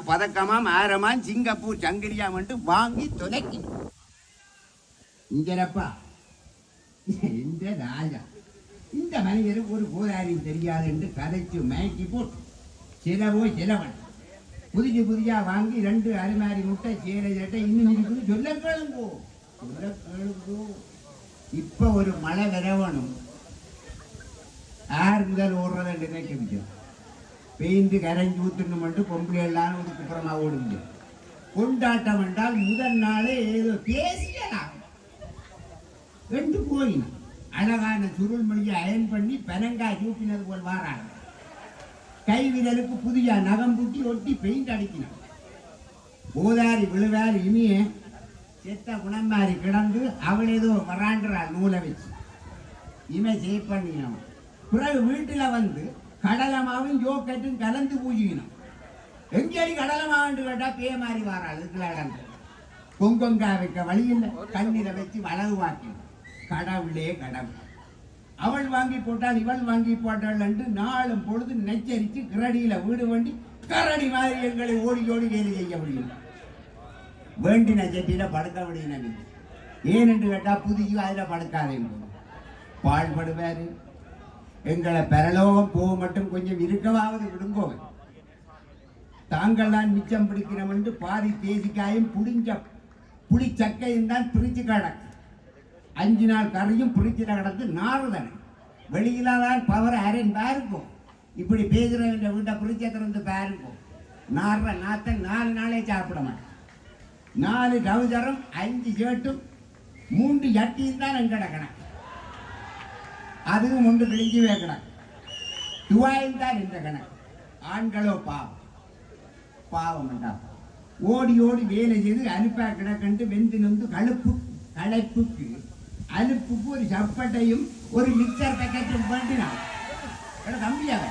பதக்கமாம் ஆரமாம் Singapore சங்கிலியாம் வாங்கி தொலைக்கணும். இங்கப்பா இந்த ராஜா இந்த மனிதருக்கு ஒரு கோதாரியும் தெரியாது என்று கதைச்சு மயக்கி போட்டு சிலவோ சிலவன் புதிய வாங்கி 2 அரிமாரி முட்டை சேலை சட்டை இன்னும் இருக்குது. சொல்ல கேளுங்கோ இப்ப ஒரு மழை வரவணும். ஆறு முதல் ஓடுறதை நினைக்க பெயிண்ட் கரைஞ்சி ஊத்துணும் மட்டும் பொம்பளை எல்லாம் குப்புறமா ஓடுங்க. கொண்டாட்டம் என்றால் முதல் நாளே ஏதோ பேசியலாம் ரெண்டு போயின அழகான சுருள் மொழியை அயன் பண்ணி பெனங்காய் சூப்பினது போல் வாராங்க. கை விரலுக்கு புதிய நகம் பூட்டி ஒட்டி பெயிண்ட் அடிக்கணும். கோதாரி விழுவார் இனிய செத்த குணமாரி கிடந்து அவள் ஏதோ வராண்டாள் நூலை வச்சு இமை சேவ் பண்ணினவன். பிறகு வீட்டில் வந்து கடலமாவும் ஜோக்கெட்டும் கலந்து பூஜிக்கணும். எங்கேடி கடலமாவுன்னு கேட்டா பேய மாதிரி வாராள். இதுக்குள்ள இடந்து கொங்கொங்கா வைக்க வழி இல்லை. கண்ணீரை வச்சு வளவு வாக்கணும். கடவுளே கடவுள். அவள் வாங்கி போட்டால் இவள் வாங்கி போட்டாள் என்று நாளும் பொழுது நெச்சரித்து கிரடியில வீடு வேண்டி கரடி மாதிரி எங்களை ஓடி ஓடி வேலை செய்ய முடியும். வேண்டின செட்டியில படுக்க முடியும். ஏனென்று கேட்டா புதிய அதுல படுக்காதே பாழ்படுவாரு. எங்களை பரலோகம் போக மட்டும் கொஞ்சம் இருக்கவாவது விடுங்கோவன். தாங்கள் தான் மிச்சம் பிடிக்கணும் என்று பாதி தேசிக்காயும் புளிச்சக்கையும் தான் பிரிச்சு கிடக்கு. 5 நாள் கரையும் பிரிச்சுல கிடந்து நாறுதானே. வெளியில தான் பவர் அரைன் பாருக்கும். இப்படி பேசுறவன் வீட்டை பிரிச்ச திறந்து பாருக்கும். நாடுற நாத்தை 4 நாளே சாப்பிட மாட்டேன். 4 டவுசரும் 5 ஷர்ட்டும் 3 ஜட்டியும் தான் எங்கட கணக்கு. அதுவும் ஒன்று கிழிஞ்சவே கிடக்கு. துவாயும் தான் இந்த கணக்கு. ஆண்களோ பாவம் பாவம் ஓடி ஓடி வேலை செய்து அனுப்பா கிடக்கண்டு வெந்து நொந்து களைப்புக்கு அலுப்புக்கு ஒரு சப்பட்டையும் ஒரு மிக்சர் பேக்கெட்டும் பண்ணினான். தம்பியாவ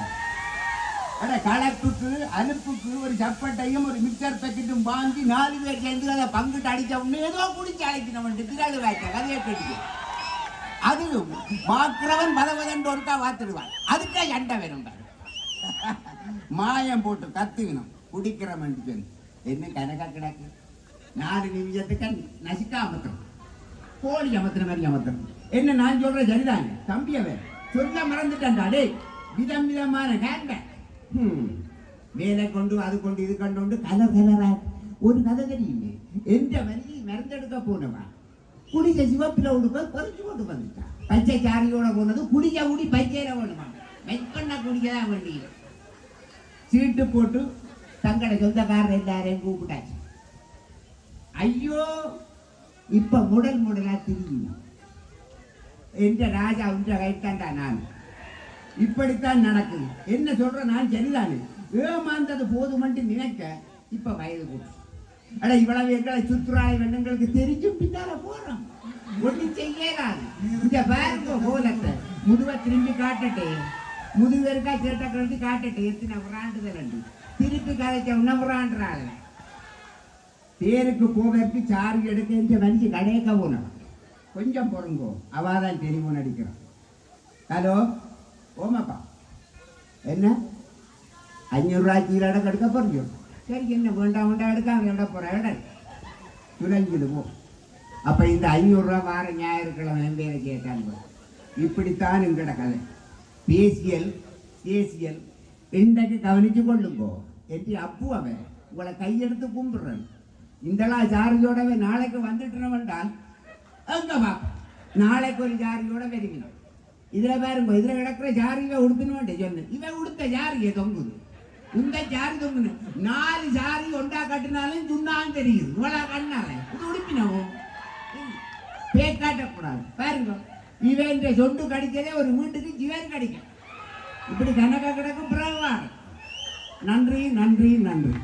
களைப்புக்கு அலுப்புக்கு ஒரு சப்பட்டையும் ஒரு மிக்சர் பேக்கெட்டும் வாங்கி 4 பேர் சேர்ந்து அதை பங்கிட்டு அடிச்ச உடனே ஏதோ குடிச்சு அழைக்கணும். திராடு வாய்க்க கதையை கேட்டு அது பார்க்கிறவன் பதவதன்று ஒருக்கா வாத்துடுவான். அதுக்கா சண்டை வேணும். மாயம் போட்டு கத்துக்கணும். குடிக்கிறவன் என்ன கணக்கா கிடக்கு. 4 நிமிஷத்துக்கு நசிக்கா அமர்த்தணும். கோழி அமர்த்தின மாதிரி அமர்த்தணும். என்ன நான் சொல்ற சரிதாங்க. தம்பியவே சொல்ல மறந்துட்டான்டா. டே விதம் விதமான வேலை கொண்டு அது கொண்டு இது கொண்டு கலர் கலரா ஒரு கதை தெரியுமே. எந்த வரி மருந்தெடுக்க போனவா குடிக்க சிவப்பில உடுப்ப பறிச்சு கொண்டு வந்துட்டான். பச்சை சாரியோட போனது குடிக்க கூடி பச்சையில வேணுமா. வெப்பண்ண குடிக்கதான் வேண்டிய சீட்டு போட்டு தங்களை சொந்தக்காரர் எல்லாரையும் கூப்பிட்டாச்சு. ஐயோ இப்ப முடலா தெரியும். என்ற ராஜா உன்ற கைத்தாண்டா. நான் இப்படித்தான் நடக்குது. என்ன சொல்ற நான் சரிதானே. ஏமாந்தது போதுமன்று நினைக்க இப்ப வயது கூட்டு. அட இவ்வளவு எங்களை சுற்றுலாவை வெண்ணங்களுக்கு தெரிஞ்சும் பின்னால போறோம். ஒண்ணு செய்யறாரு. இந்த பாருங்க கோலத்தை முதுவ திரும்பி காட்டட்டே. முதுவருக்கா சேட்டை கழுத்து காட்டட்டே. எத்தனை உராண்டுதல் திருப்பி கதைச்ச உணவுறான்றாள். பேருக்கு போவதற்கு சார்ஜ் எடுக்க இந்த மனுஷி கடையக்க போனோம். கொஞ்சம் பொறுங்கோ. அவாதான் தெரியும் நடிக்கிறான். ஹலோ ஓமாப்பா என்ன 500 ரூபாய் கீழே எடுக்க போறீங்க. சரி என்ன வேண்டாம் எடுக்காம எட போற இடம் துளைஞ்சுது போ. அப்ப இந்த 500 ரூபாய் வார ஞாயிற்றுக்கிழமை வேலை கேட்டாங்க. இப்படித்தான் எங்கட கதை. பேசியல் தேசியல் இன்றைக்கு கவனிச்சு கொள்ளுங்கோ. என்று அப்பு அவன் உங்களை கையெடுத்து கும்பிடுறேன். இந்தெல்லாம் ஜாரியோடவே நாளைக்கு வந்துட்டு வந்தால் அங்கவா நாளைக்கு ஒரு ஜாரியோட வருவினோம். இதுல பாருங்க இதுல கிடக்குற ஜாரியை உடுத்துன்னு சொன்ன இவன் உடுத்த ஜாரியை தொங்குது. இந்த ஜாரி தொங்குன்னு 4 ஜாரி ஒண்டா கட்டினாலும் சுண்ணான்னு தெரியுது. இவ்வளோ கண்ணால இது உடுப்பினவோ பேக்காட்டக்கூடாது. பாருங்க இவன் சொண்டு கடிச்சதே ஒரு வீட்டுக்கு ஜீவன் கடிக்கும். இப்படி கணக்க கிடக்கும் பிறகு நன்றி நன்றி நன்றி.